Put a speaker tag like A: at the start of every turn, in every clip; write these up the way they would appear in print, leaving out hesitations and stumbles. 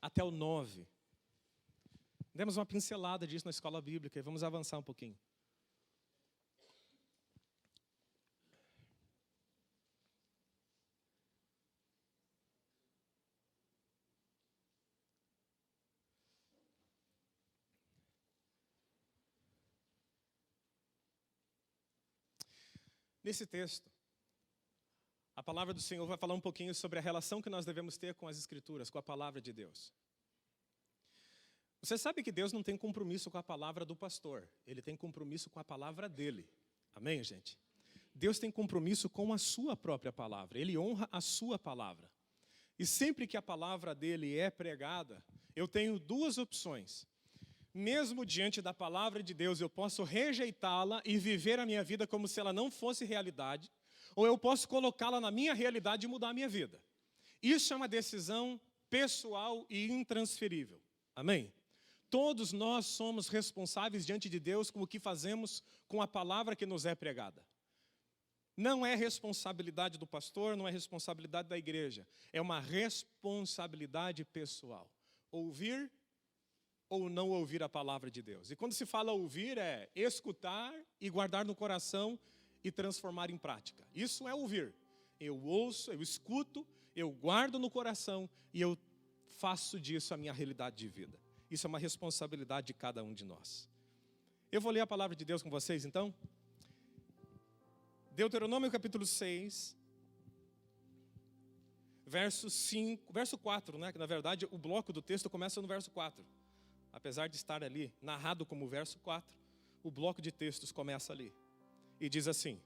A: até o 9. Demos uma pincelada disso na escola bíblica e vamos avançar um pouquinho. Nesse texto, a palavra do Senhor vai falar um pouquinho sobre a relação que nós devemos ter com as Escrituras, com a palavra de Deus. Você sabe que Deus não tem compromisso com a palavra do pastor, Ele tem compromisso com a palavra dele. Amém, gente? Deus tem compromisso com a sua própria palavra, Ele honra a sua palavra. E sempre que a palavra dele é pregada, eu tenho duas opções. Mesmo diante da palavra de Deus, eu posso rejeitá-la e viver a minha vida como se ela não fosse realidade, ou eu posso colocá-la na minha realidade e mudar a minha vida. Isso é uma decisão pessoal e intransferível. Amém? Todos nós somos responsáveis diante de Deus com o que fazemos com a palavra que nos é pregada. Não é responsabilidade do pastor, não é responsabilidade da igreja. É uma responsabilidade pessoal. Ouvir ou não ouvir a palavra de Deus. E quando se fala ouvir, é escutar e guardar no coração e transformar em prática. Isso é ouvir. Eu ouço, eu escuto, eu guardo no coração e eu faço disso a minha realidade de vida. Isso é uma responsabilidade de cada um de nós. Eu vou ler a palavra de Deus com vocês, então. Deuteronômio capítulo 6, verso 4, né? Que na verdade o bloco do texto começa no verso 4. Apesar de estar ali narrado como verso 4, o bloco de textos começa ali. E diz assim: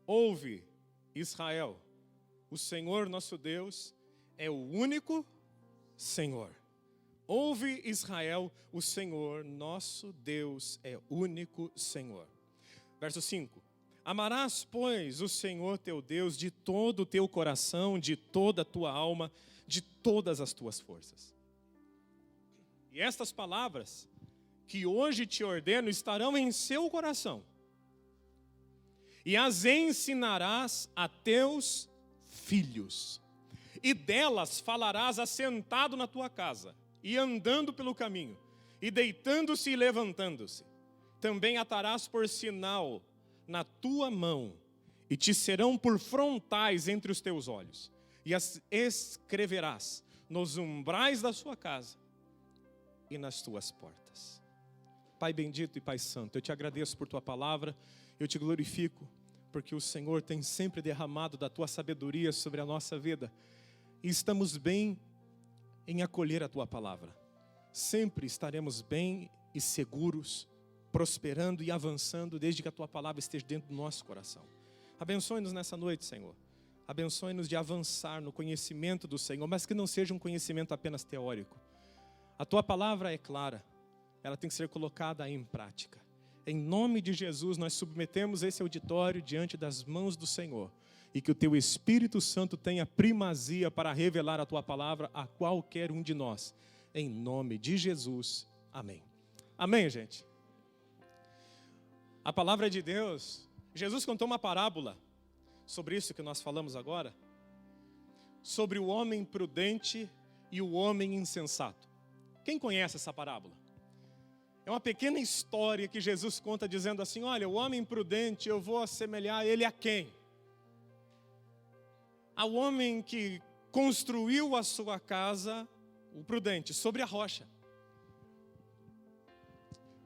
A: Ouve, Israel, o Senhor nosso Deus é o único Senhor. Ouve, Israel, o Senhor nosso Deus é o único Senhor. Verso 5. Amarás, pois, o Senhor teu Deus de todo o teu coração, de toda a tua alma, de todas as tuas forças. E estas palavras que hoje te ordeno estarão em seu coração. E as ensinarás a teus filhos. E delas falarás assentado na tua casa, e andando pelo caminho, e deitando-se e levantando-se. Também atarás por sinal na tua mão, e te serão por frontais entre os teus olhos. E as escreverás nos umbrais da sua casa e nas tuas portas. Pai bendito e Pai santo, eu te agradeço por tua palavra, eu te glorifico, porque o Senhor tem sempre derramado da tua sabedoria sobre a nossa vida, e estamos bem em acolher a tua palavra. Sempre estaremos bem e seguros, prosperando e avançando, desde que a tua palavra esteja dentro do nosso coração. Abençoe-nos nessa noite, Senhor. Abençoe-nos de avançar no conhecimento do Senhor, mas que não seja um conhecimento apenas teórico. A tua palavra é clara, ela tem que ser colocada em prática. Em nome de Jesus, nós submetemos esse auditório diante das mãos do Senhor, e que o teu Espírito Santo tenha primazia para revelar a tua palavra a qualquer um de nós. Em nome de Jesus, amém. Amém, gente? A palavra de Deus, Jesus contou uma parábola sobre isso que nós falamos agora, sobre o homem prudente e o homem insensato. Quem conhece essa parábola? É uma pequena história que Jesus conta dizendo assim: olha, o homem prudente, eu vou assemelhar ele a quem? Ao homem que construiu a sua casa, o prudente, sobre a rocha.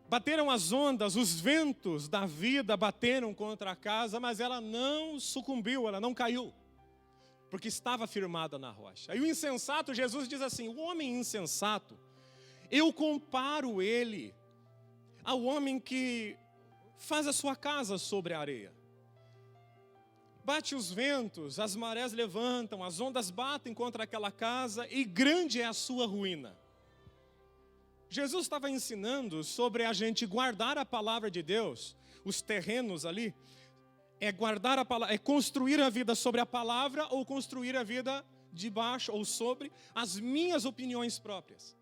A: Bateram as ondas, os ventos da vida bateram contra a casa, mas ela não sucumbiu, ela não caiu, porque estava firmada na rocha. E o insensato, Jesus diz assim: o homem insensato, eu comparo ele ao homem que faz a sua casa sobre a areia. Bate os ventos, as marés levantam, as ondas batem contra aquela casa e grande é a sua ruína. Jesus estava ensinando sobre a gente guardar a palavra de Deus, os terrenos ali, é guardar a palavra, é construir a vida sobre a palavra ou construir a vida debaixo ou sobre as minhas opiniões próprias.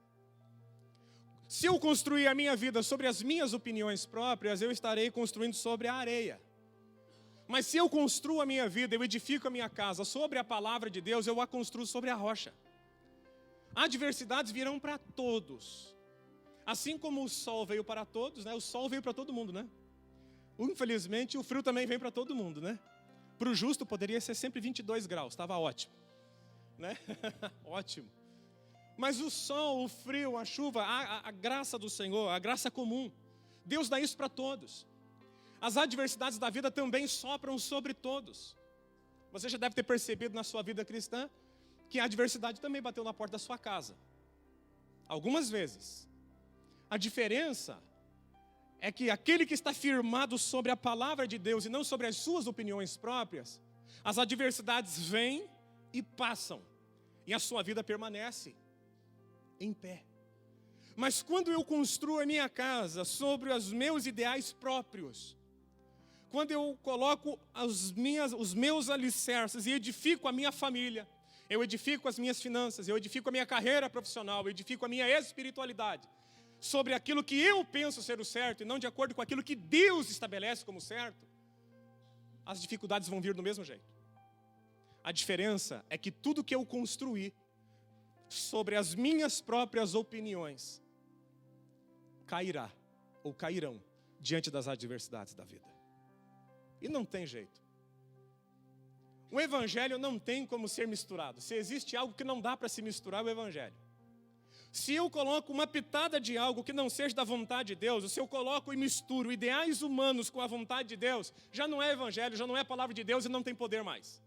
A: Se eu construir a minha vida sobre as minhas opiniões próprias, eu estarei construindo sobre a areia. Mas se eu construo a minha vida, eu edifico a minha casa sobre a palavra de Deus, eu a construo sobre a rocha. Adversidades virão para todos. Assim como o sol veio para todos, né? O sol veio para todo mundo, né? Infelizmente, o frio também vem para todo mundo, né? Para o justo poderia ser sempre 22 graus, estava ótimo, né? Ótimo. Mas o sol, o frio, a chuva, a graça do Senhor, a graça comum, Deus dá isso para todos. As adversidades da vida também sopram sobre todos. Você já deve ter percebido na sua vida cristã que a adversidade também bateu na porta da sua casa. Algumas vezes. A diferença é que aquele que está firmado sobre a palavra de Deus e não sobre as suas opiniões próprias, as adversidades vêm e passam, e a sua vida permanece em pé. Mas quando eu construo a minha casa sobre os meus ideais próprios, quando eu coloco os meus alicerces e edifico a minha família, eu edifico as minhas finanças, eu edifico a minha carreira profissional, eu edifico a minha espiritualidade, sobre aquilo que eu penso ser o certo e não de acordo com aquilo que Deus estabelece como certo, as dificuldades vão vir do mesmo jeito. A diferença é que tudo que eu construí sobre as minhas próprias opiniões cairá ou cairão diante das adversidades da vida. E não tem jeito. O evangelho não tem como ser misturado. Se existe algo que não dá para se misturar, é o evangelho. Se eu coloco uma pitada de algo que não seja da vontade de Deus, ou se eu coloco e misturo ideais humanos com a vontade de Deus, já não é evangelho, já não é palavra de Deus e não tem poder mais.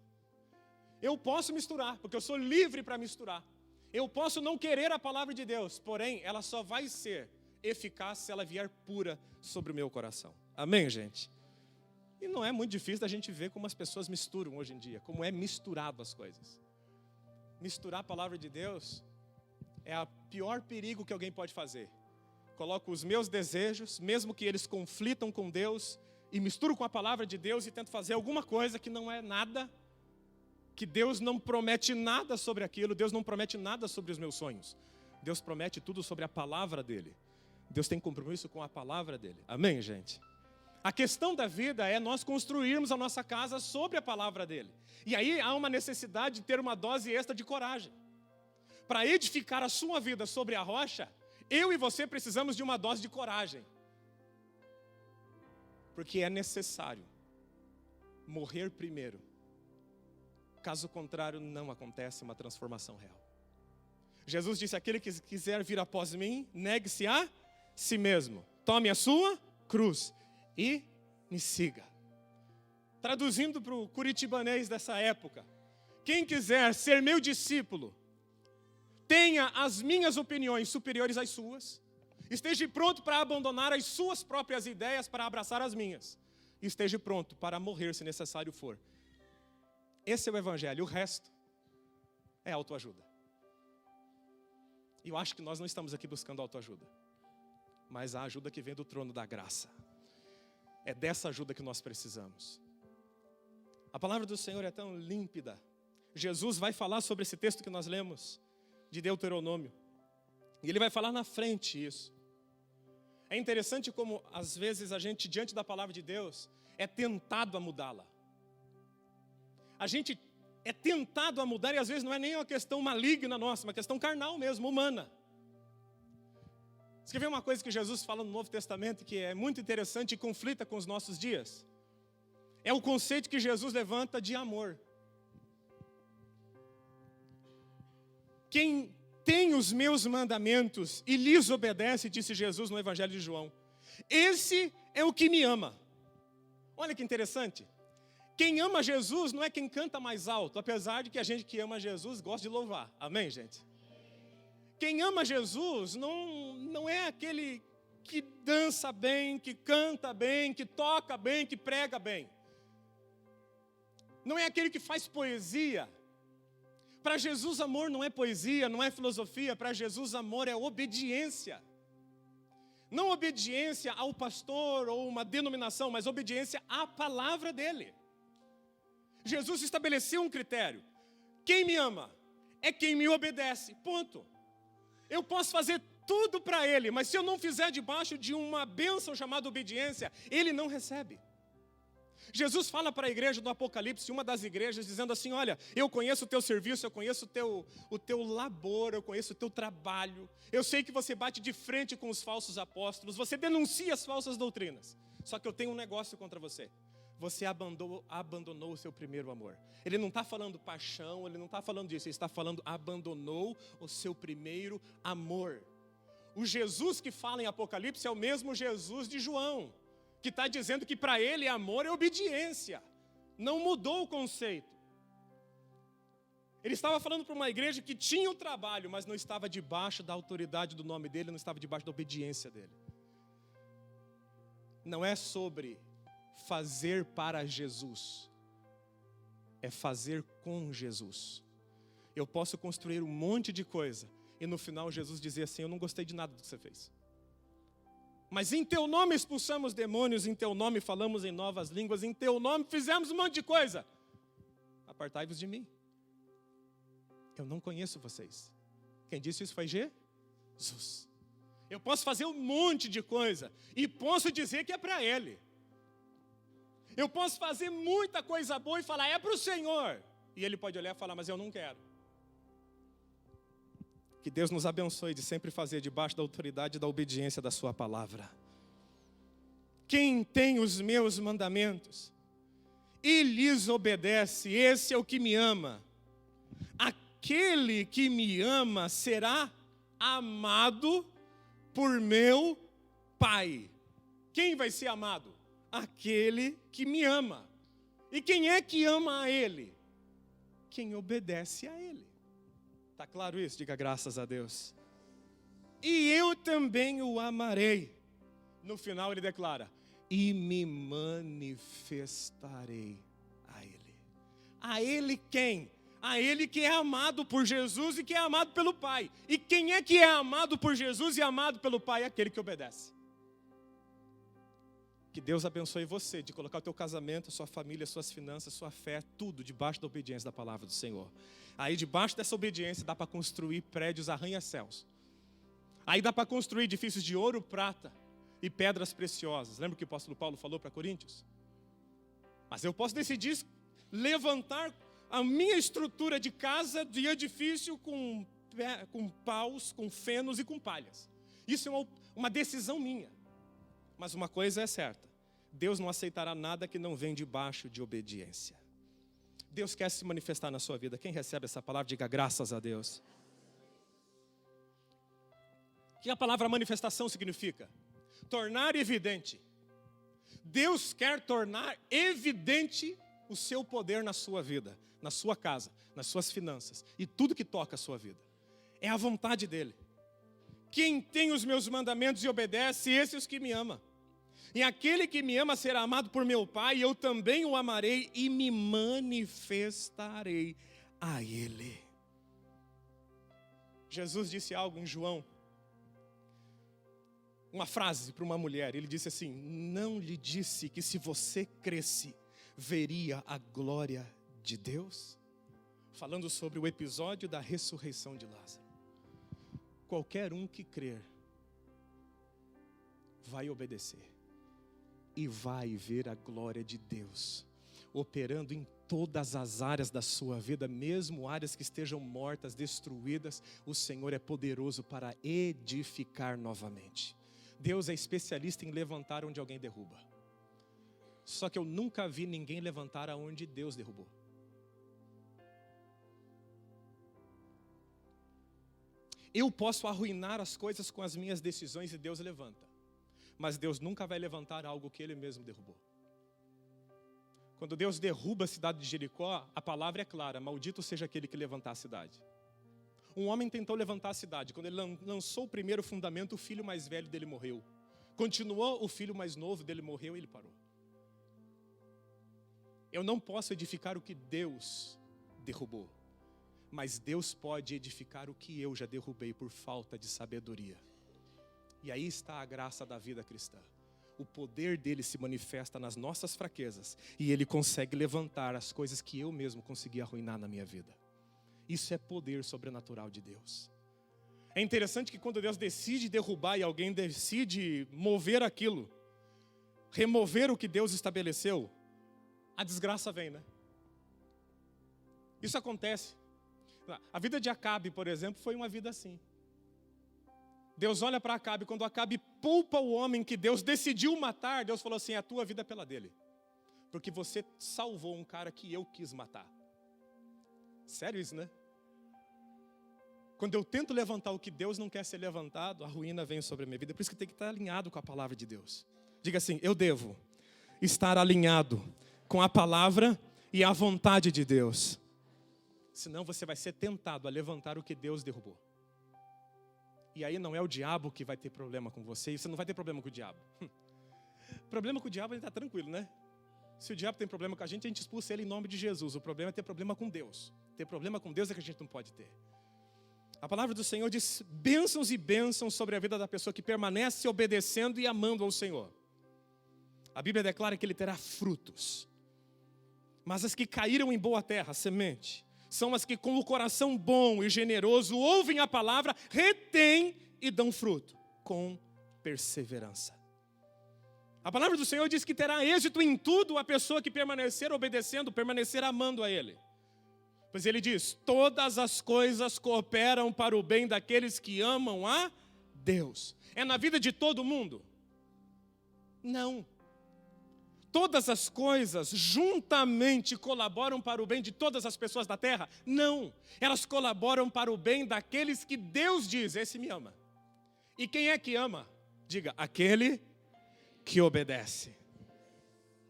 A: Eu posso misturar, porque eu sou livre para misturar. Eu posso não querer a palavra de Deus, porém, ela só vai ser eficaz se ela vier pura sobre o meu coração. Amém, gente? E não é muito difícil da gente ver como as pessoas misturam hoje em dia, como é misturado as coisas. Misturar a palavra de Deus é o pior perigo que alguém pode fazer. Coloco os meus desejos, mesmo que eles conflitam com Deus, e misturo com a palavra de Deus e tento fazer alguma coisa que não é nada, que Deus não promete nada sobre aquilo, Deus não promete nada sobre os meus sonhos. Deus promete tudo sobre a palavra dEle. Deus tem compromisso com a palavra dEle. Amém, gente? A questão da vida é nós construirmos a nossa casa sobre a palavra dEle. E aí há uma necessidade de ter uma dose extra de coragem. Para edificar a sua vida sobre a rocha, eu e você precisamos de uma dose de coragem. Porque é necessário morrer primeiro. Caso contrário, não acontece uma transformação real. Jesus disse, aquele que quiser vir após mim, negue-se a si mesmo. Tome a sua cruz e me siga. Traduzindo para o curitibanês dessa época, quem quiser ser meu discípulo, tenha as minhas opiniões superiores às suas, esteja pronto para abandonar as suas próprias ideias para abraçar as minhas, esteja pronto para morrer se necessário for. Esse é o evangelho, o resto é autoajuda. E eu acho que nós não estamos aqui buscando autoajuda, mas a ajuda que vem do trono da graça. É dessa ajuda que nós precisamos. A palavra do Senhor é tão límpida. Jesus vai falar sobre esse texto que nós lemos, de Deuteronômio. E ele vai falar na frente isso. É interessante como, às vezes, a gente, diante da palavra de Deus, é tentado a mudá-la. A gente é tentado a mudar, e às vezes não é nem uma questão maligna nossa, uma questão carnal mesmo, humana. Você quer ver uma coisa que Jesus fala no Novo Testamento, que é muito interessante e conflita com os nossos dias? É o conceito que Jesus levanta de amor. Quem tem os meus mandamentos e lhes obedece, disse Jesus no Evangelho de João, esse é o que me ama. Olha que interessante. Quem ama Jesus não é quem canta mais alto, apesar de que a gente que ama Jesus gosta de louvar. Amém, gente? Quem ama Jesus não é aquele que dança bem, que canta bem, que toca bem, que prega bem. Não é aquele que faz poesia. Para Jesus, amor não é poesia, não é filosofia. Para Jesus, amor é obediência. Não obediência ao pastor ou uma denominação, mas obediência à palavra dele. Jesus estabeleceu um critério. Quem me ama é quem me obedece. Ponto. Eu posso fazer tudo para ele, mas se eu não fizer debaixo de uma bênção chamada obediência, ele não recebe. Jesus fala para a igreja do Apocalipse, uma das igrejas, dizendo assim: olha, eu conheço o teu serviço, eu conheço o teu labor, eu conheço o teu trabalho. Eu sei que você bate de frente com os falsos apóstolos, você denuncia as falsas doutrinas. Só que eu tenho um negócio contra você. Você abandonou o seu primeiro amor. Ele não está falando paixão, ele não está falando disso, ele está falando abandonou o seu primeiro amor. O Jesus que fala em Apocalipse é o mesmo Jesus de João, que está dizendo que para ele amor é obediência. Não mudou o conceito. Ele estava falando para uma igreja que tinha o trabalho, mas não estava debaixo da autoridade do nome dele, não estava debaixo da obediência dele. Não é sobre fazer para Jesus, é fazer com Jesus. Eu posso construir um monte de coisa, e no final Jesus dizia assim: eu não gostei de nada do que você fez. Mas em teu nome expulsamos demônios, em teu nome falamos em novas línguas, em teu nome fizemos um monte de coisa. Apartai-vos de mim. Eu não conheço vocês. Quem disse isso foi Jesus. Eu posso fazer um monte de coisa e posso dizer que é para Ele. Eu posso fazer muita coisa boa e falar: é para o Senhor. E Ele pode olhar e falar: mas eu não quero. Que Deus nos abençoe de sempre fazer debaixo da autoridade e da obediência da sua palavra. Quem tem os meus mandamentos e lhes obedece, esse é o que me ama. Aquele que me ama será amado por meu Pai. Quem vai ser amado? Aquele que me ama. E quem é que ama a Ele? Quem obedece a Ele. Está claro isso? Diga graças a Deus. E eu também o amarei. No final ele declara: e me manifestarei a Ele. A Ele quem? A Ele que é amado por Jesus e que é amado pelo Pai. E quem é que é amado por Jesus e amado pelo Pai? Aquele que obedece. Que Deus abençoe você de colocar o teu casamento, sua família, suas finanças, sua fé, tudo debaixo da obediência da palavra do Senhor. Aí debaixo dessa obediência dá para construir prédios arranha-céus. Aí dá para construir edifícios de ouro, prata e pedras preciosas. Lembra o que o apóstolo Paulo falou para Coríntios? Mas eu posso decidir levantar a minha estrutura de casa, de edifício com paus, com fenos e com palhas. Isso é uma decisão minha. Mas uma coisa é certa: Deus não aceitará nada que não vem debaixo de obediência. Deus quer se manifestar na sua vida. Quem recebe essa palavra, diga graças a Deus. O que a palavra manifestação significa? Tornar evidente. Deus quer tornar evidente o seu poder na sua vida, na sua casa, nas suas finanças e tudo que toca a sua vida. É a vontade dele. Quem tem os meus mandamentos e obedece, esse é os que me ama. E aquele que me ama será amado por meu Pai, e eu também o amarei e me manifestarei a Ele. Jesus disse algo em João, uma frase para uma mulher. Ele disse assim: não lhe disse que se você cresce, veria a glória de Deus? Falando sobre o episódio da ressurreição de Lázaro. Qualquer um que crer vai obedecer e vai ver a glória de Deus operando em todas as áreas da sua vida, mesmo áreas que estejam mortas, destruídas. O Senhor é poderoso para edificar novamente. Deus é especialista em levantar onde alguém derruba. Só que eu nunca vi ninguém levantar aonde Deus derrubou. Eu posso arruinar as coisas com as minhas decisões e Deus levanta. Mas Deus nunca vai levantar algo que Ele mesmo derrubou. Quando Deus derruba a cidade de Jericó, a palavra é clara: maldito seja aquele que levantar a cidade. Um homem tentou levantar a cidade. Quando ele lançou o primeiro fundamento, o filho mais velho dele morreu. Continuou, o filho mais novo dele morreu e ele parou. Eu não posso edificar o que Deus derrubou. Mas Deus pode edificar o que eu já derrubei por falta de sabedoria. E aí está a graça da vida cristã. O poder dele se manifesta nas nossas fraquezas. E ele consegue levantar as coisas que eu mesmo consegui arruinar na minha vida. Isso é poder sobrenatural de Deus. É interessante que quando Deus decide derrubar e alguém decide mover aquilo, remover o que Deus estabeleceu, a desgraça vem, né? Isso acontece. A vida de Acabe, por exemplo, foi uma vida assim. Deus olha para Acabe, quando Acabe poupa o homem que Deus decidiu matar, Deus falou assim: a tua vida é pela dele, porque você salvou um cara que eu quis matar. Sério isso, né? Quando eu tento levantar o que Deus não quer ser levantado, a ruína vem sobre a minha vida. Por isso que tem que estar alinhado com a palavra de Deus. Diga assim: eu devo estar alinhado com a palavra e a vontade de Deus. Senão você vai ser tentado a levantar o que Deus derrubou. E aí não é o diabo que vai ter problema com você, e você não vai ter problema com o diabo. Problema com o diabo, ele está tranquilo, né? Se o diabo tem problema com a gente expulsa ele em nome de Jesus. O problema é ter problema com Deus. Ter problema com Deus é que a gente não pode ter. A palavra do Senhor diz bênçãos e bênçãos sobre a vida da pessoa que permanece obedecendo e amando ao Senhor. A Bíblia declara que ele terá frutos. Mas as que caíram em boa terra, a semente, são as que com o coração bom e generoso ouvem a palavra, retêm e dão fruto, com perseverança. A palavra do Senhor diz que terá êxito em tudo a pessoa que permanecer obedecendo, permanecer amando a Ele. Pois Ele diz: todas as coisas cooperam para o bem daqueles que amam a Deus. É na vida de todo mundo? Não. Todas as coisas juntamente colaboram para o bem de todas as pessoas da terra? Não. Elas colaboram para o bem daqueles que Deus diz: esse me ama. E quem é que ama? Diga: aquele que obedece.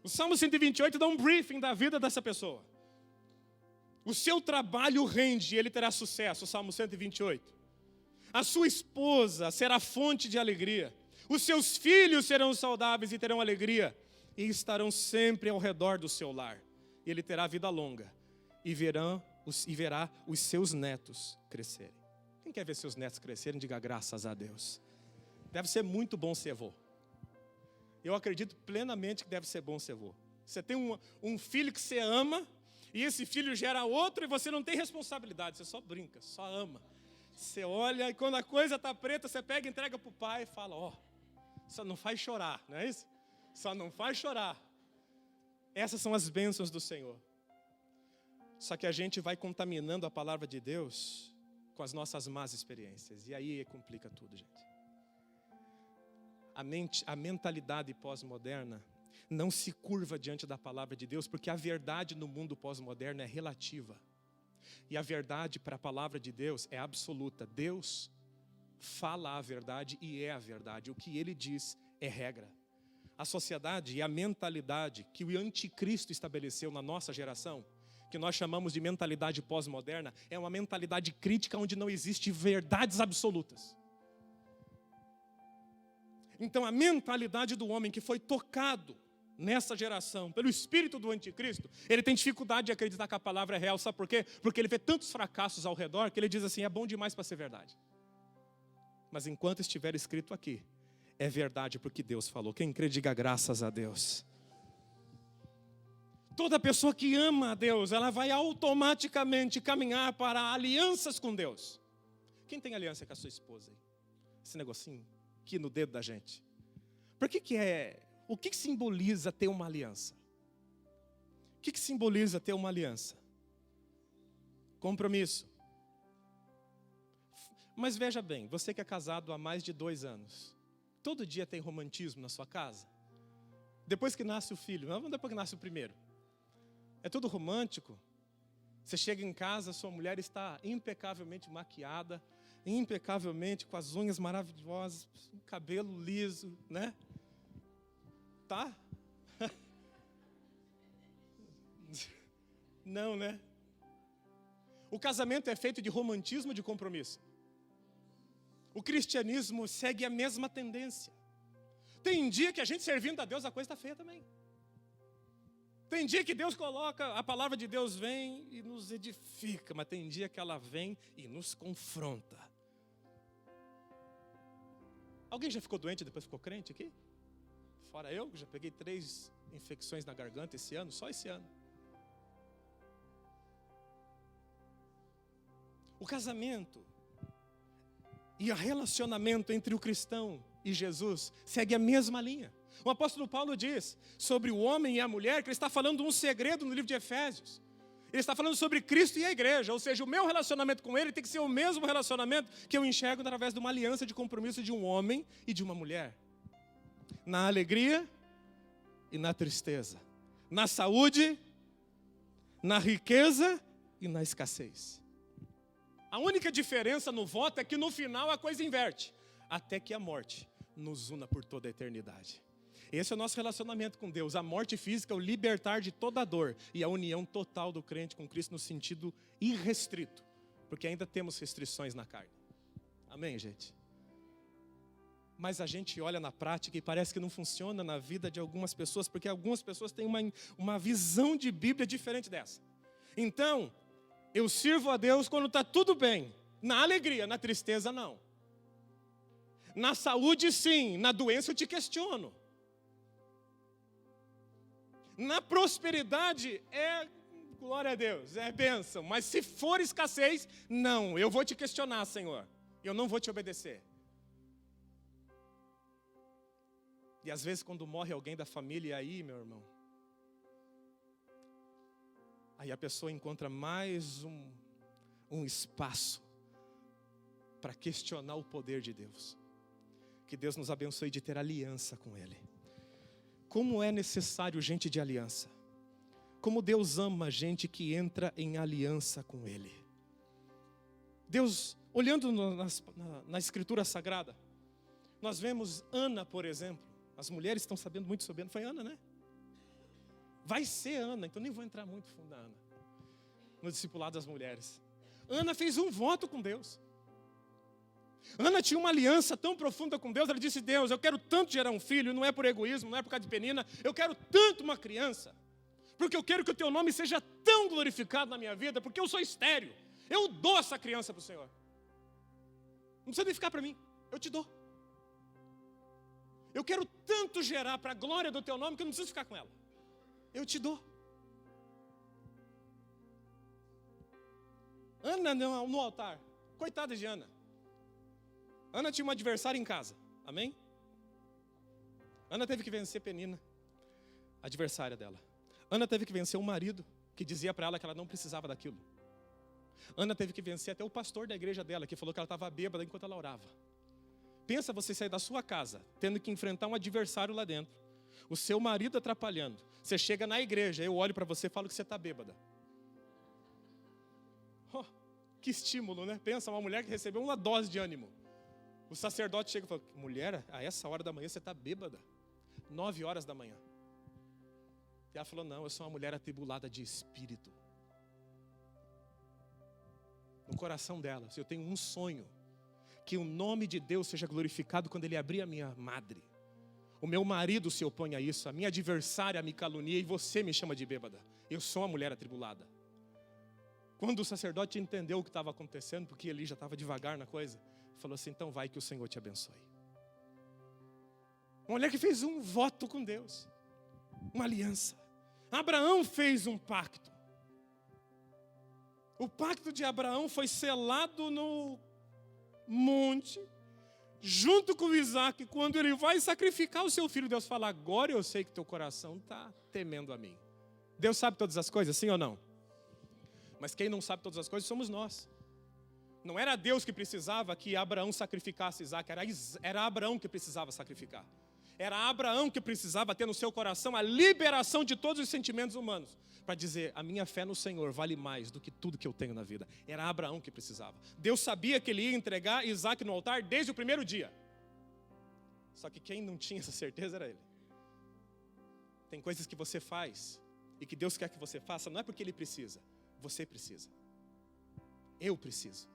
A: O Salmo 128 dá um briefing da vida dessa pessoa. O seu trabalho rende e ele terá sucesso, o Salmo 128. A sua esposa será fonte de alegria. Os seus filhos serão saudáveis e terão alegria. E estarão sempre ao redor do seu lar. E ele terá vida longa. E verá os seus netos crescerem. Quem quer ver seus netos crescerem, diga graças a Deus. Deve ser muito bom ser avô. Eu acredito plenamente que deve ser bom ser avô. Você tem um filho que você ama, e esse filho gera outro, e você não tem responsabilidade, você só brinca, só ama. Você olha, e quando a coisa está preta, você pega e entrega para o pai e fala: ó, só não faz chorar, não é isso? Só não faz chorar. Essas são as bênçãos do Senhor. Só que a gente vai contaminando a palavra de Deus com as nossas más experiências. E aí complica tudo, gente. A mentalidade pós-moderna não se curva diante da palavra de Deus, porque a verdade no mundo pós-moderno é relativa. E a verdade para a palavra de Deus é absoluta. Deus fala a verdade e é a verdade. O que Ele diz é regra. A sociedade e a mentalidade que o anticristo estabeleceu na nossa geração, que nós chamamos de mentalidade pós-moderna, é uma mentalidade crítica onde não existe verdades absolutas. Então a mentalidade do homem que foi tocado nessa geração pelo espírito do anticristo, ele tem dificuldade de acreditar que a palavra é real. Sabe por quê? Porque ele vê tantos fracassos ao redor que ele diz assim: é bom demais para ser verdade. Mas enquanto estiver escrito aqui, é verdade porque Deus falou. Quem crê, diga graças a Deus. Toda pessoa que ama a Deus, ela vai automaticamente caminhar para alianças com Deus. Quem tem aliança com a sua esposa aí? Esse negocinho aqui no dedo da gente. O que simboliza ter uma aliança? O que simboliza ter uma aliança? Compromisso. Mas veja bem, você que é casado há mais de 2 anos, todo dia tem romantismo na sua casa? Depois que nasce o filho, não depois que nasce o primeiro. É tudo romântico. Você chega em casa, sua mulher está impecavelmente maquiada, impecavelmente, com as unhas maravilhosas, cabelo liso, né? Tá? Não, né? O casamento é feito de romantismo e de compromisso. O cristianismo segue a mesma tendência. Tem dia que a gente servindo a Deus, a coisa está feia também. Tem dia que Deus coloca, a palavra de Deus vem e nos edifica, mas tem dia que ela vem e nos confronta. Alguém já ficou doente e depois ficou crente aqui? Fora eu, que já peguei 3 infecções na garganta esse ano, só esse ano. O casamento e o relacionamento entre o cristão e Jesus segue a mesma linha. O apóstolo Paulo diz sobre o homem e a mulher que ele está falando de um segredo no livro de Efésios. Ele está falando sobre Cristo e a igreja, ou seja, o meu relacionamento com ele tem que ser o mesmo relacionamento que eu enxergo através de uma aliança de compromisso de um homem e de uma mulher. Na alegria e na tristeza, na saúde, na riqueza e na escassez. A única diferença no voto é que no final a coisa inverte, até que a morte nos una por toda a eternidade. Esse é o nosso relacionamento com Deus. A morte física é o libertar de toda a dor e a união total do crente com Cristo no sentido irrestrito, porque ainda temos restrições na carne. Amém, gente? Mas a gente olha na prática e parece que não funciona na vida de algumas pessoas, porque algumas pessoas têm uma visão de Bíblia diferente dessa. Então, eu sirvo a Deus quando está tudo bem, na alegria, na tristeza não. Na saúde sim, na doença eu te questiono. Na prosperidade é glória a Deus, é bênção. Mas se for escassez, não, eu vou te questionar, Senhor. Eu não vou te obedecer. E às vezes quando morre alguém da família aí, meu irmão, aí a pessoa encontra mais um espaço para questionar o poder de Deus. Que Deus nos abençoe de ter aliança com Ele. Como é necessário gente de aliança. Como Deus ama gente que entra em aliança com Ele. Deus, olhando na Escritura Sagrada, nós vemos Ana, por exemplo. As mulheres estão sabendo muito sobre Ana. Foi Ana, né? Vai ser Ana, então nem vou entrar muito fundo na Ana. No discipulado das mulheres. Ana fez um voto com Deus. Ana tinha uma aliança tão profunda com Deus. Ela disse: Deus, eu quero tanto gerar um filho. Não é por egoísmo, não é por causa de Penina. Eu quero tanto uma criança. Porque eu quero que o teu nome seja tão glorificado na minha vida. Porque eu sou estéril. Eu dou essa criança para o Senhor. Não precisa nem ficar para mim. Eu te dou. Eu quero tanto gerar para a glória do teu nome que eu não preciso ficar com ela. Eu te dou. Ana no altar. Coitada de Ana. Ana tinha uma adversária em casa. Amém? Ana teve que vencer Penina, adversária dela. Ana teve que vencer um marido que dizia para ela que ela não precisava daquilo. Ana teve que vencer até o pastor da igreja dela, que falou que ela estava bêbada enquanto ela orava. Pensa você sair da sua casa, tendo que enfrentar um adversário lá dentro. O seu marido atrapalhando. Você chega na igreja, eu olho para você e falo que você está bêbada. Oh, que estímulo, né? Pensa, uma mulher que recebeu uma dose de ânimo. O sacerdote chega e fala: mulher, a essa hora da manhã você está bêbada. 9 horas da manhã. E ela falou: não, eu sou uma mulher atribulada de espírito. No coração dela, eu tenho um sonho. Que o nome de Deus seja glorificado quando Ele abrir a minha madre. O meu marido se opõe a isso. A minha adversária me calunia e você me chama de bêbada. Eu sou uma mulher atribulada. Quando o sacerdote entendeu o que estava acontecendo, porque ele já estava devagar na coisa, falou assim: então vai que o Senhor te abençoe. Uma mulher que fez um voto com Deus. Uma aliança. Abraão fez um pacto. O pacto de Abraão foi selado no monte, junto com Isaac. Quando ele vai sacrificar o seu filho, Deus fala: agora eu sei que teu coração está temendo a mim. Deus sabe todas as coisas, sim ou não? Mas quem não sabe todas as coisas somos nós. Não era Deus que precisava que Abraão sacrificasse Isaac, era Abraão que precisava sacrificar. Era Abraão que precisava ter no seu coração a liberação de todos os sentimentos humanos, para dizer: a minha fé no Senhor vale mais do que tudo que eu tenho na vida. Era Abraão que precisava. Deus sabia que ele ia entregar Isaac no altar desde o primeiro dia. Só que quem não tinha essa certeza era ele. Tem coisas que você faz e que Deus quer que você faça, não é porque Ele precisa, você precisa. Eu preciso.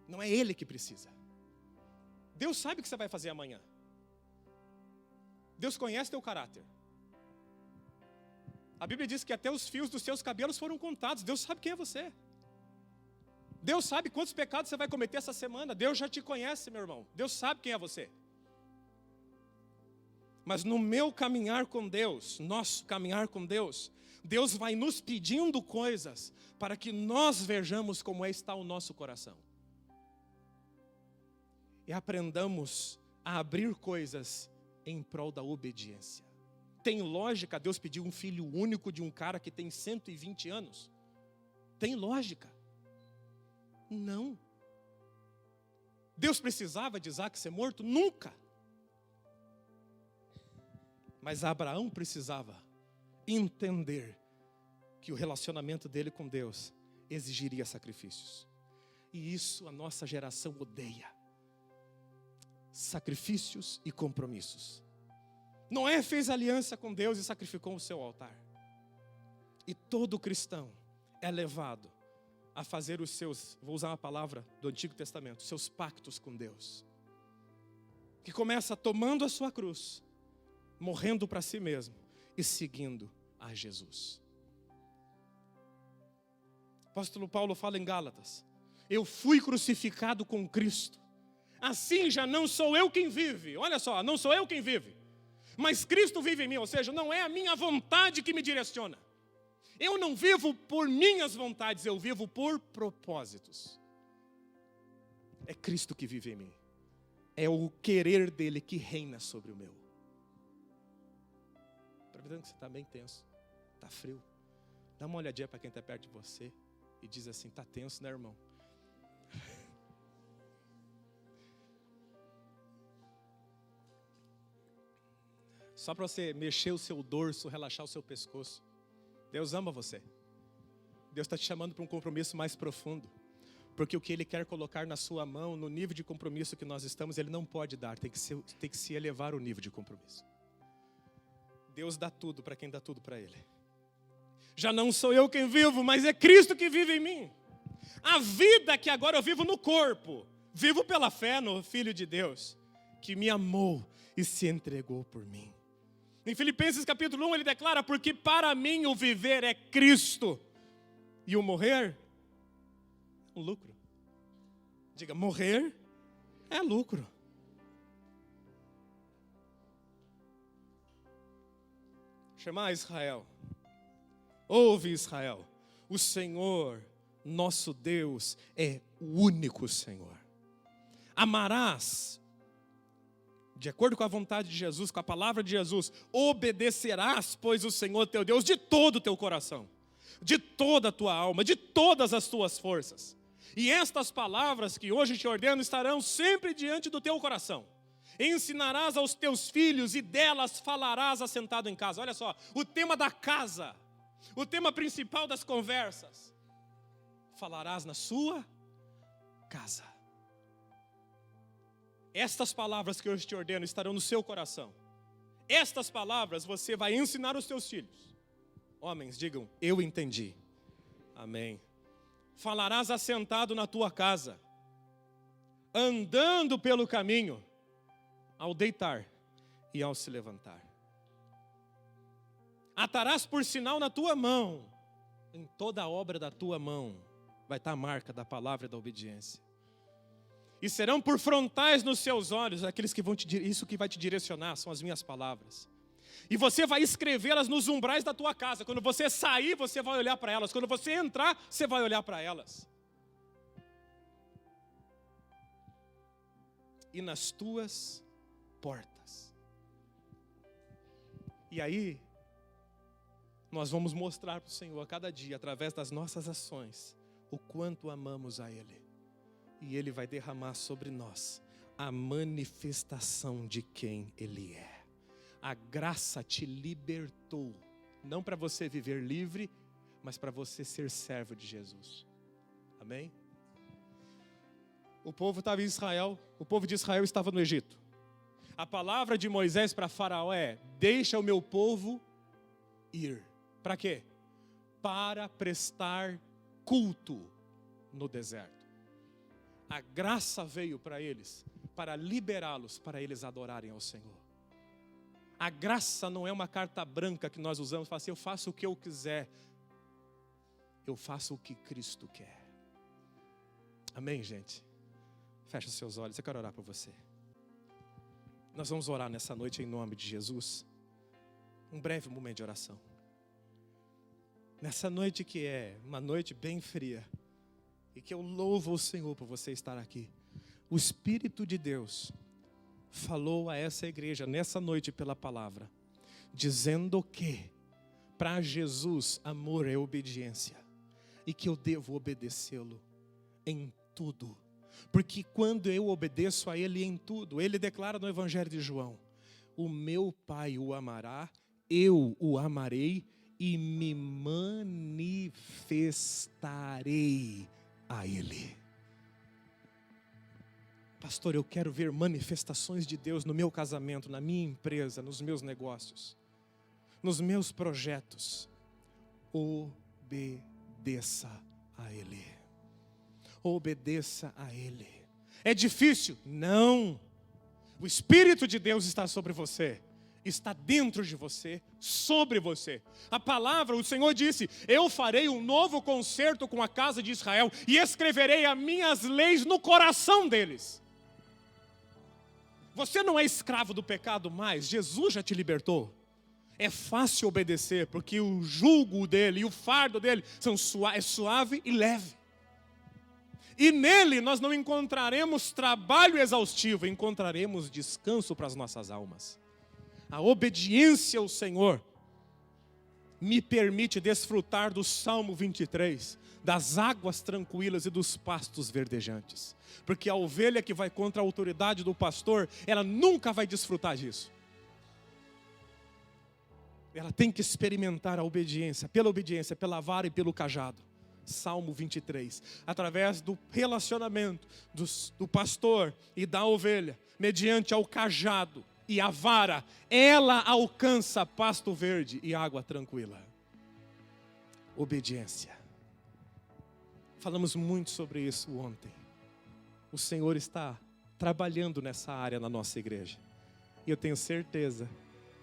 A: Não é Ele que precisa. Deus sabe o que você vai fazer amanhã. Deus conhece teu caráter. A Bíblia diz que até os fios dos seus cabelos foram contados. Deus sabe quem é você. Deus sabe quantos pecados você vai cometer essa semana. Deus já te conhece, meu irmão. Deus sabe quem é você. Mas no meu caminhar com Deus, nosso caminhar com Deus, Deus vai nos pedindo coisas para que nós vejamos como está o nosso coração. E aprendamos a abrir coisas em prol da obediência. Tem lógica Deus pedir um filho único de um cara que tem 120 anos? Tem lógica? Não. Deus precisava de Isaac ser morto? Nunca. Mas Abraão precisava entender que o relacionamento dele com Deus exigiria sacrifícios. E isso a nossa geração odeia. Sacrifícios e compromissos. Noé fez aliança com Deus e sacrificou o seu altar. E todo cristão é levado a fazer os seus, vou usar uma palavra do Antigo Testamento, seus pactos com Deus. Que começa tomando a sua cruz, morrendo para si mesmo e seguindo a Jesus. O apóstolo Paulo fala em Gálatas: eu fui crucificado com Cristo. Assim já não sou eu quem vive. Olha só, não sou eu quem vive, mas Cristo vive em mim. Ou seja, não é a minha vontade que me direciona. Eu não vivo por minhas vontades, eu vivo por propósitos. É Cristo que vive em mim. É o querer dele que reina sobre o meu. Aproveitando que você está bem tenso, está frio, dá uma olhadinha para quem está perto de você e diz assim: está tenso, né, irmão? Só para você mexer o seu dorso, relaxar o seu pescoço. Deus ama você. Deus está te chamando para um compromisso mais profundo. Porque o que Ele quer colocar na sua mão, no nível de compromisso que nós estamos, Ele não pode dar. Tem que se elevar o nível de compromisso. Deus dá tudo para quem dá tudo para Ele. Já não sou eu quem vivo, mas é Cristo que vive em mim. A vida que agora eu vivo no corpo, vivo pela fé no Filho de Deus, que me amou e se entregou por mim. Em Filipenses capítulo 1 ele declara: porque para mim o viver é Cristo e o morrer é um lucro. Diga, morrer é lucro. Shema Israel, ouve Israel, o Senhor nosso Deus é o único Senhor. Amarás de acordo com a vontade de Jesus, com a palavra de Jesus, obedecerás, pois, o Senhor teu Deus de todo o teu coração, de toda a tua alma, de todas as tuas forças. E estas palavras que hoje te ordeno estarão sempre diante do teu coração. Ensinarás aos teus filhos e delas falarás assentado em casa. Olha só, o tema da casa, o tema principal das conversas. Falarás na sua casa. Estas palavras que hoje te ordeno estarão no seu coração. Estas palavras você vai ensinar aos teus filhos. Homens, digam, eu entendi. Amém. Falarás assentado na tua casa, andando pelo caminho, ao deitar e ao se levantar. Atarás por sinal na tua mão. Em toda a obra da tua mão vai estar a marca da palavra e da obediência. E serão por frontais nos seus olhos, aqueles que vão isso que vai te direcionar, são as minhas palavras. E você vai escrevê-las nos umbrais da tua casa. Quando você sair, você vai olhar para elas. Quando você entrar, você vai olhar para elas. E nas tuas portas. E aí, nós vamos mostrar para o Senhor a cada dia, através das nossas ações, o quanto amamos a Ele. E Ele vai derramar sobre nós a manifestação de quem Ele é. A graça te libertou, não para você viver livre, mas para você ser servo de Jesus. Amém? O povo estava em Israel, o povo de Israel estava no Egito. A palavra de Moisés para Faraó é: deixa o meu povo ir. Para quê? Para prestar culto no deserto. A graça veio para eles, para liberá-los, para eles adorarem ao Senhor. A graça não é uma carta branca que nós usamos para assim: eu faço o que eu quiser. Eu faço o que Cristo quer. Amém, gente? Fecha os seus olhos, eu quero orar por você. Nós vamos orar nessa noite em nome de Jesus. Um breve momento de oração. Nessa noite que é uma noite bem fria, e que eu louvo o Senhor por você estar aqui. O Espírito de Deus falou a essa igreja nessa noite pela palavra, dizendo que para Jesus amor é obediência e que eu devo obedecê-lo em tudo. Porque quando eu obedeço a Ele em tudo, Ele declara no Evangelho de João: o meu Pai o amará, eu o amarei e me manifestarei a Ele. Pastor, eu quero ver manifestações de Deus no meu casamento, na minha empresa, nos meus negócios, nos meus projetos. Obedeça a Ele. Obedeça a Ele. É difícil? Não. O Espírito de Deus está sobre você. Está dentro de você, sobre você. A palavra, o Senhor disse: eu farei um novo concerto com a casa de Israel e escreverei as minhas leis no coração deles. Você não é escravo do pecado mais, Jesus já te libertou. É fácil obedecer, porque o jugo dele e o fardo dele é suave e leve. E nele nós não encontraremos trabalho exaustivo, encontraremos descanso para as nossas almas. A obediência ao Senhor me permite desfrutar do Salmo 23, das águas tranquilas e dos pastos verdejantes. Porque a ovelha que vai contra a autoridade do pastor, ela nunca vai desfrutar disso. Ela tem que experimentar a obediência, pela vara e pelo cajado. Salmo 23, através do relacionamento do pastor e da ovelha, mediante ao cajado e a vara, ela alcança pasto verde e água tranquila. Obediência. Falamos muito sobre isso ontem. O Senhor está trabalhando nessa área na nossa igreja. E eu tenho certeza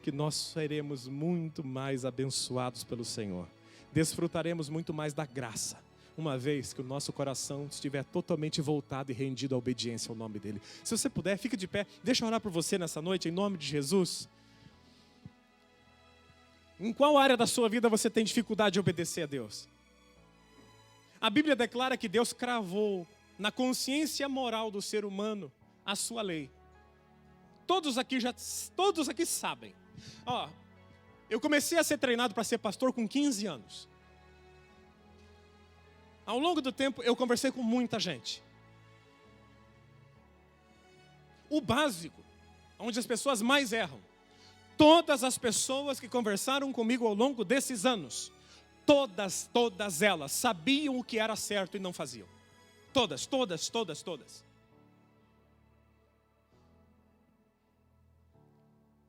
A: que nós seremos muito mais abençoados pelo Senhor. Desfrutaremos muito mais da graça, uma vez que o nosso coração estiver totalmente voltado e rendido à obediência ao nome dEle. Se você puder, fique de pé. Deixa eu orar por você nessa noite, em nome de Jesus. Em qual área da sua vida você tem dificuldade de obedecer a Deus? A Bíblia declara que Deus cravou na consciência moral do ser humano a sua lei. Todos aqui sabem. Eu comecei a ser treinado para ser pastor com 15 anos. Ao longo do tempo, eu conversei com muita gente. O básico, onde as pessoas mais erram. Todas as pessoas que conversaram comigo ao longo desses anos, todas elas sabiam o que era certo e não faziam. Todas.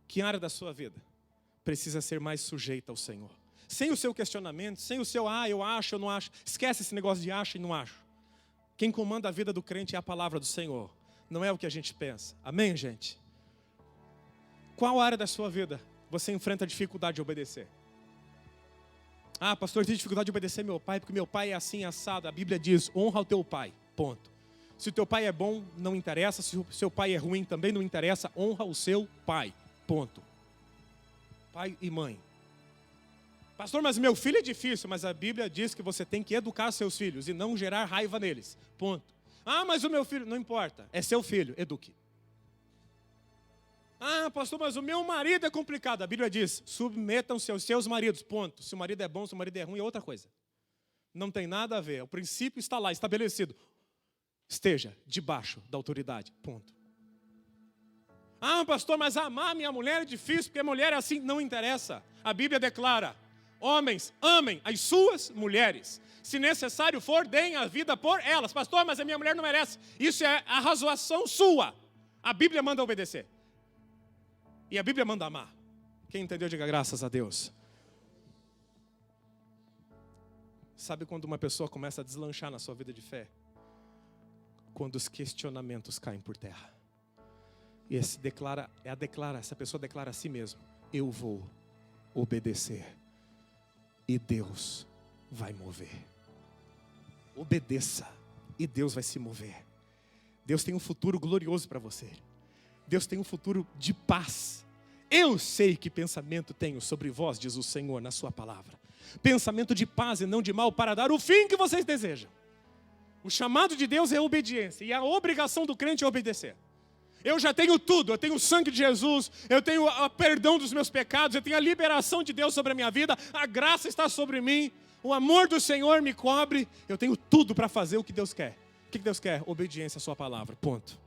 A: Que área da sua vida precisa ser mais sujeita ao Senhor? Sem o seu questionamento, sem o seu eu acho, eu não acho. Esquece esse negócio de acho e não acho. Quem comanda a vida do crente é a palavra do Senhor, não é o que a gente pensa. Amém, gente? Qual área da sua vida você enfrenta dificuldade de obedecer? Pastor, eu tenho dificuldade de obedecer meu pai, porque meu pai é assim, assado. A Bíblia diz, honra o teu pai, ponto. Se o teu pai é bom, não interessa. Se o seu pai é ruim, também não interessa. Honra o seu pai, ponto. Pai e mãe. Pastor, mas meu filho é difícil. Mas a Bíblia diz que você tem que educar seus filhos e não gerar raiva neles, ponto. Mas o meu filho, não importa, é seu filho, eduque. Pastor, mas o meu marido é complicado. A Bíblia diz, submetam-se aos seus maridos, ponto. Se o marido é bom, se o marido é ruim, é outra coisa. Não tem nada a ver, o princípio está lá, estabelecido. Esteja debaixo da autoridade, ponto. Pastor, mas amar minha mulher é difícil, porque a mulher é assim, não interessa. A Bíblia declara, homens, amem as suas mulheres. Se necessário for, deem a vida por elas. Pastor, mas a minha mulher não merece. Isso é a razoação sua. A Bíblia manda obedecer. E a Bíblia manda amar. Quem entendeu, diga graças a Deus. Sabe quando uma pessoa começa a deslanchar na sua vida de fé? Quando os questionamentos caem por terra. E essa pessoa declara a si mesmo, eu vou obedecer. E Deus vai mover. Obedeça. E Deus vai se mover. Deus tem um futuro glorioso para você. Deus tem um futuro de paz. Eu sei que pensamento tenho sobre vós, diz o Senhor na sua palavra. Pensamento de paz e não de mal, para dar o fim que vocês desejam. O chamado de Deus é obediência. E a obrigação do crente é obedecer. Eu já tenho tudo, eu tenho o sangue de Jesus, eu tenho o perdão dos meus pecados, eu tenho a liberação de Deus sobre a minha vida, a graça está sobre mim, o amor do Senhor me cobre, eu tenho tudo para fazer o que Deus quer. O que Deus quer? Obediência à sua palavra, ponto.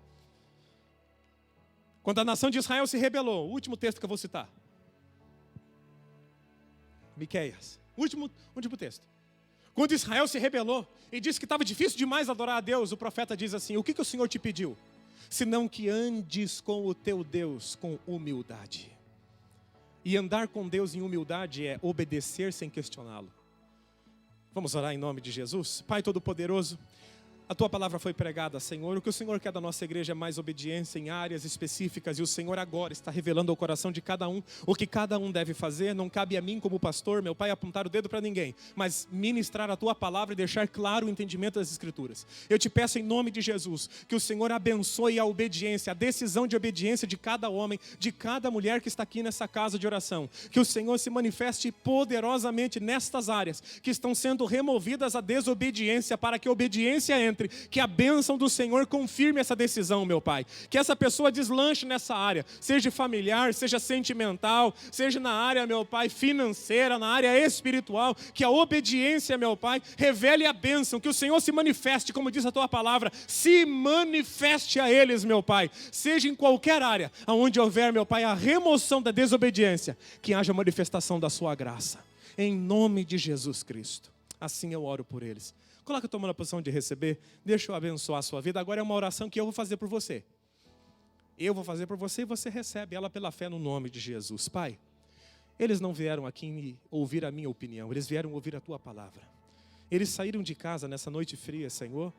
A: Quando a nação de Israel se rebelou, o último texto que eu vou citar. Miqueias, último texto. Quando Israel se rebelou e disse que estava difícil demais adorar a Deus, o profeta diz assim: o que o Senhor te pediu? Senão que andes com o teu Deus com humildade. E andar com Deus em humildade é obedecer sem questioná-lo. Vamos orar em nome de Jesus? Pai Todo-Poderoso, a tua palavra foi pregada, Senhor. O que o Senhor quer da nossa igreja é mais obediência em áreas específicas. E o Senhor agora está revelando ao coração de cada um o que cada um deve fazer. Não cabe a mim como pastor, meu pai, apontar o dedo para ninguém, mas ministrar a tua palavra e deixar claro o entendimento das Escrituras. Eu te peço em nome de Jesus que o Senhor abençoe a obediência, a decisão de obediência de cada homem, de cada mulher que está aqui nessa casa de oração. Que o Senhor se manifeste poderosamente nestas áreas que estão sendo removidas a desobediência, para que a obediência entre. Que a bênção do Senhor confirme essa decisão, meu Pai. Que essa pessoa deslanche nessa área, seja familiar, seja sentimental, seja na área, meu Pai, financeira, na área espiritual. Que a obediência, meu Pai, revele a bênção. Que o Senhor se manifeste, como diz a tua palavra, se manifeste a eles, meu Pai. Seja em qualquer área, onde houver, meu Pai, a remoção da desobediência, que haja manifestação da sua graça. Em nome de Jesus Cristo. Assim eu oro por eles. Coloca a tua mão na posição de receber. Deixa eu abençoar a sua vida. Agora é uma oração que eu vou fazer por você. Eu vou fazer por você e você recebe ela pela fé no nome de Jesus. Pai, eles não vieram aqui ouvir a minha opinião. Eles vieram ouvir a tua palavra. Eles saíram de casa nessa noite fria, Senhor,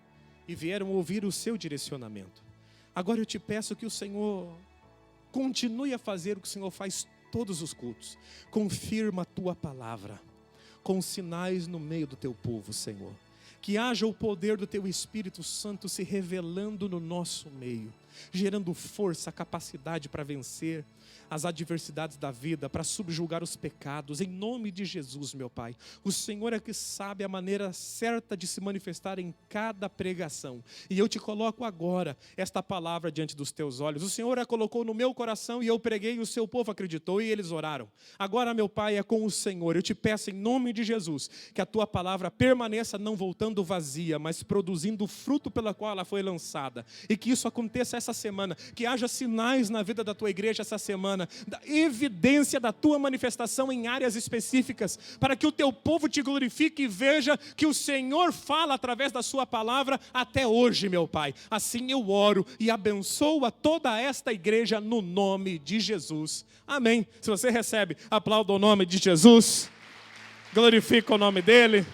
A: e vieram ouvir o seu direcionamento. Agora eu te peço que o Senhor continue a fazer o que o Senhor faz todos os cultos. Confirma a tua palavra com sinais no meio do teu povo, Senhor. Que haja o poder do teu Espírito Santo se revelando no nosso meio, gerando força, capacidade para vencer as adversidades da vida, para subjugar os pecados, em nome de Jesus, meu Pai. O Senhor é que sabe a maneira certa de se manifestar em cada pregação, e eu te coloco agora esta palavra diante dos teus olhos. O Senhor a colocou no meu coração e eu preguei, e o seu povo acreditou e eles oraram. Agora, meu Pai, é com o Senhor. Eu te peço em nome de Jesus, que a tua palavra permaneça não voltando vazia, mas produzindo o fruto pela qual ela foi lançada, e que isso aconteça essa semana, que haja sinais na vida da tua igreja essa semana, da evidência da tua manifestação em áreas específicas, para que o teu povo te glorifique e veja que o Senhor fala através da sua palavra até hoje, meu Pai. Assim eu oro e abençoo a toda esta igreja no nome de Jesus. Amém. Se você recebe, aplauda o nome de Jesus, glorifica o nome dele.